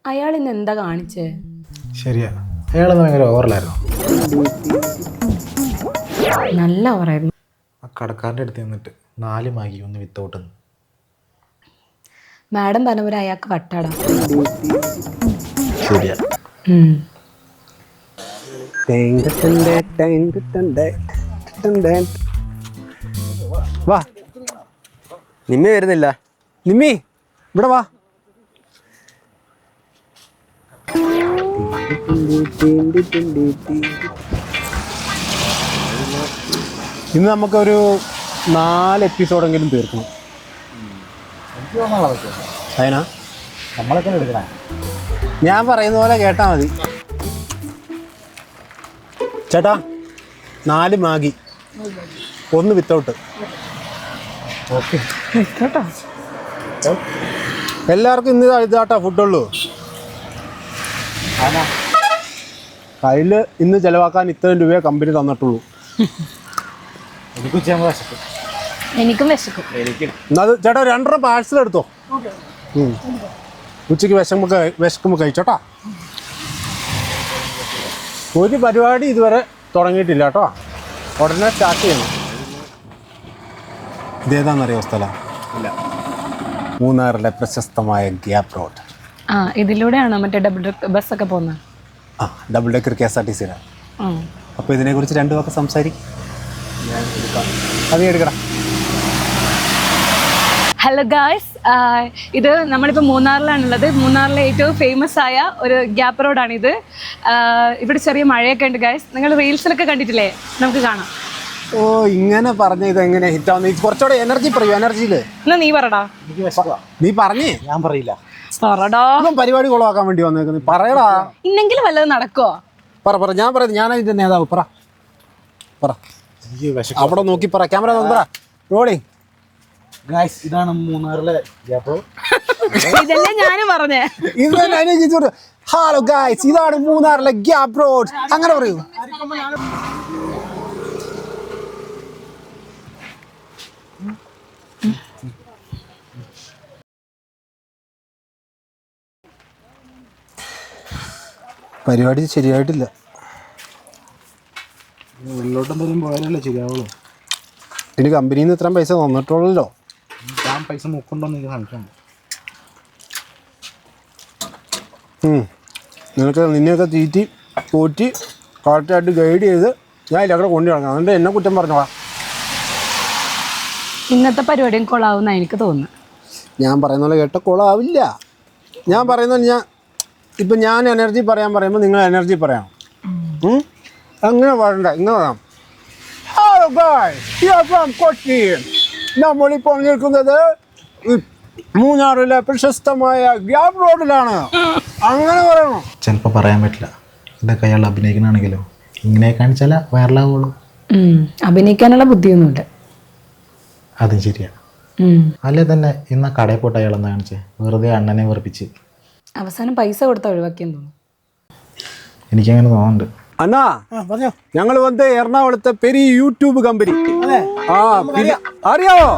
അയാൾ ഇന്ന് എന്താ കാണിച്ചേ? ശരിയാ, അയാളെന്ന് ഭയങ്കര ഓവറിലായിരുന്നു. നല്ല ഓവറായിരുന്നു. ആ കടക്കാരൻ്റെ അടുത്ത് നിന്നിട്ട് 4 മാഗി ഒന്ന് വിത്തൗട്ട്. മാഡം പറഞ്ഞവരെ അയാൾക്ക് വട്ടാടാ. ശരിയാ. വാ, നിമ്മി വരുന്നില്ല. നിമ്മി ഇവിടെ വാ. ഇന്ന് നമുക്കൊരു 4 എപ്പിസോഡെങ്കിലും തീർക്കണം. അതിനാ നമ്മളൊക്കെ എടുക്കണേ. ഞാൻ പറയുന്ന പോലെ കേട്ടാ മതി. ചേട്ടാ 4 മാഗി 1 വിത്തൗട്ട്. ഓക്കെ, എല്ലാവർക്കും ഇന്ന് ഇതാട്ടാ ഫുഡുള്ളൂ. കയ്യിൽ ഇന്ന് ചിലവാക്കാൻ ഇത്രയും രൂപയെ കമ്പനി തന്നിട്ടുള്ളൂ. എനിക്കും വിശക്കും. എന്നാൽ ചേട്ടാ 2 പാഴ്സൽ എടുത്തോ. ഉച്ചയ്ക്ക് വിശക്കുമ്പോൾ കഴിച്ചോട്ടാ. ഒരു പരിപാടി ഇതുവരെ തുടങ്ങിയിട്ടില്ല കേട്ടോ, ഉടനെ സ്റ്റാർട്ട് ചെയ്യണം. ഇതേതാണെന്നറിയോ സ്ഥലം? ഇല്ല. മൂന്നാറിലെ പ്രശസ്തമായ ഗ്യാപ്പ് റോഡ്. ഇതിലൂടെയാണോ മറ്റേ ഡബിൾ ബസ്സൊക്കെ പോകുന്നത്? Double decker KSRTC. അപ്പോൾ ഇതിനെക്കുറിച്ച് 2 വാക്ക് സംസാരിക്കും. അത് എടുക്കണം. ഹലോ ഗായ്സ്, ഇത് നമ്മളിപ്പോൾ മൂന്നാറിലാണുള്ളത്. മൂന്നാറിലെ ഏറ്റവും ഫേമസ് ആയ ഒരു ഗ്യാപ്പ് റോഡാണിത്. ഇവിടെ ചെറിയ മഴയൊക്കെ ഉണ്ട് ഗായ്സ്. നിങ്ങൾ റീൽസിലൊക്കെ കണ്ടിട്ടില്ലേ? നമുക്ക് കാണാം. ഓ, ഇങ്ങനെ പറഞ്ഞ ഇത് എങ്ങനെ ഹിറ്റാവുന്ന? കുറച്ചുകൂടെ എനർജി പറയൂ. എനർജിയിൽ എന്നാ നീ പറടാ. നീ പറഞ്ഞേ, ഞാൻ പറയില്ല. പറടാ. പരിപാടി കൊളവാക്കാൻ വേണ്ടി വന്നേക്കുന്നത്. പറയടാ. ഇന്നെങ്കിലും വല്ലതും നടക്കോ? പറ. ഞാൻ പറയുന്നത്, ഞാനതിന്റെ നേതാവ്. പറ. അവിടെ നോക്കി പറ. ക്യാമറ നോക്കി പറ. റോളിങ്. ഗായ്സ്, ഇതാണ് മൂന്നാറിലെ ഗ്യാപ്പ് റോഡ്. ഇതല്ലേ ഞാനും പറഞ്ഞേ. ഹലോ ഗായ്സ്, ഇതാണ് മൂന്നാറിലെ ഗ്യാപ്പ് റോഡ്. അങ്ങനെ പറയൂ. പരിപാടി ശരിയായിട്ടില്ല. ഉള്ളിലോട്ടെന്തെങ്കിലും പോയാലല്ലേ ശരിയാവുള്ളൂ. ഇതിന് കമ്പനിയിൽ നിന്ന് ഇത്രയും പൈസ തന്നിട്ടുള്ളല്ലോ. ഞാൻ പൈസ മുക്കുണ്ടോന്ന് എനിക്ക് സംശയമുണ്ട്. നിന്നെയൊക്കെ തീറ്റി പോറ്റി കറക്റ്റായിട്ട് ഗൈഡ് ചെയ്ത് ഞാൻ ഇതിലൂടെ കൊണ്ടു നടക്കണം. അതുകൊണ്ട് എന്നെ കുറ്റം പറഞ്ഞോളാ. ഇന്നത്തെ പരിപാടിയും കൊള്ളാവുന്ന എനിക്ക് തോന്നുന്നു. ഞാൻ പറയുന്ന പോലെ കേട്ട കൊള്ളാവില്ല. ഞാൻ പറയുന്നത് ഇപ്പം ഞാൻ എനർജി പറയാൻ പറയുമ്പോൾ നിങ്ങൾ എനർജി പറയണം. അങ്ങനെ പറയണ്ട, ഇങ്ങനെ പറയാം. Hello guys, Kochi. നമ്മളിപ്പോൾ നിൽക്കുന്നത് മൂന്നാറിലെ പ്രശസ്തമായ ഗ്യാപ്പ് റോഡിലാണ്. അങ്ങനെ പറയണം. ചിലപ്പോൾ പറയാൻ പറ്റില്ല. ഇതൊക്കെ അയാൾ അഭിനയിക്കണമെങ്കിലോ ഇങ്ങനെ കാണിച്ചാൽ വൈറലാവുള്ളൂ. അഭിനയിക്കാനുള്ള ബുദ്ധിയൊന്നുമില്ല. അതും ശരിയാണ്. അല്ലേ തന്നെ ഇന്ന് കടയിൽ പോയിട്ട് അയാൾ എന്താ കാണിച്ചേ? വെറുതെ അണ്ണനെ വെറുപ്പിച്ച് അവസാനം പൈസ കൊടുത്ത് ഒഴിവാക്കിയെന്ന് തോന്നുന്നു. എനിക്കങ്ങനെ തോന്നുന്നുണ്ട്. അണ്ണാ, ഞങ്ങൾ വന്ന് എറണാകുളത്തെ പെരിയ യൂട്യൂബ് കമ്പനി. അറിയാവോ?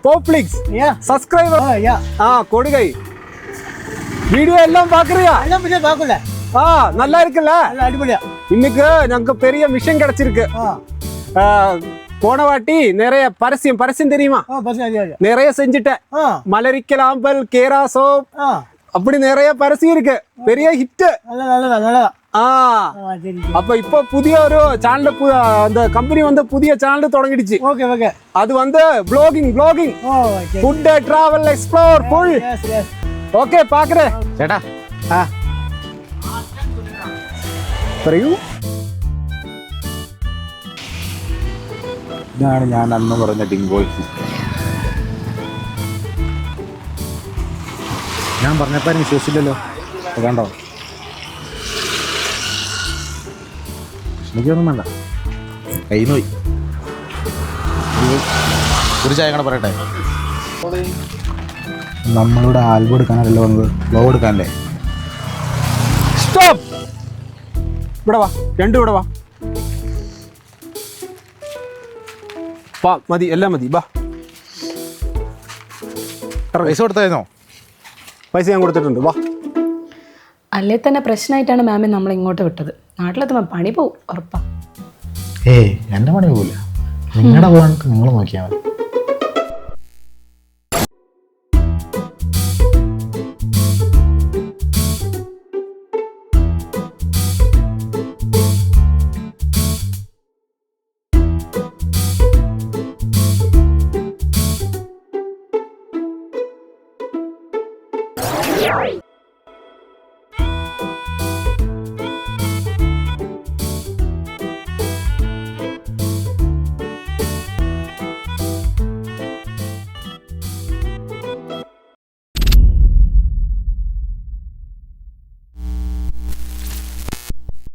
പോപ്ലിക്സ് സബ്സ്ക്രൈബർ. കൊടുകൈ வீடியோ எல்லாம் பாக்குறியா? நல்லா இருக்குல்ல? இன்னைக்கு நமக்கு பெரிய மிஷன் கிடைச்சிருக்கு. போன வாட்டி நிறைய பரசியம் தெரியுமா? நிறைய செஞ்சுட்டேன். மலரிக்கல் ஆம்பல், கேரா சோப், அப்படி நிறைய பரசியம் இருக்கு. பெரிய ஹிட். அப்ப இப்போ புதிய ஒரு சேனல், அந்த கம்பெனி வந்து புதிய சேனல் தொடங்கிடுச்சு. அது வந்து blogging, food, travel, explore, full. Okay, പാക്കറേ ചേട്ടാ. പറയൂ. ഇതാണ് ഞാൻ അന്ന് പറഞ്ഞ ഡിങ്കോയ്. ഞാൻ പറഞ്ഞപ്പോൾ വിശ്വസിച്ചില്ലല്ലോ. വേണ്ടോ? എനിക്കൊന്നും വേണ്ട. കയ്യിൽ പോയി. ഒരു ചായ കൂടെ പറയട്ടെ. നമ്മളുടെ ആൽബം എടുക്കാനല്ലോ വന്നത്, ബ്ലോഗ് എടുക്കാനല്ലേ? സ്റ്റോപ്പ്. ഇവിടെ വാ, ഇവിടെ വാ. മതി, എല്ലാം മതി. ബാ. പൈസ കൊടുത്തായിരുന്നോ? പൈസ ഞാൻ കൊടുത്തിട്ടുണ്ട്. വാ. അല്ലേ തന്നെ പ്രശ്നമായിട്ടാണ് മാമെ നമ്മളെ ഇങ്ങോട്ട് വിട്ടത്. നാട്ടിലെത്തുമ്പോൾ പണി പോവും ഉറപ്പാ. ഏയ് എൻ്റെ പണി പോകില്ല, നിങ്ങളുടെ പോകാൻ നിങ്ങൾ നോക്കിയാൽ മതി.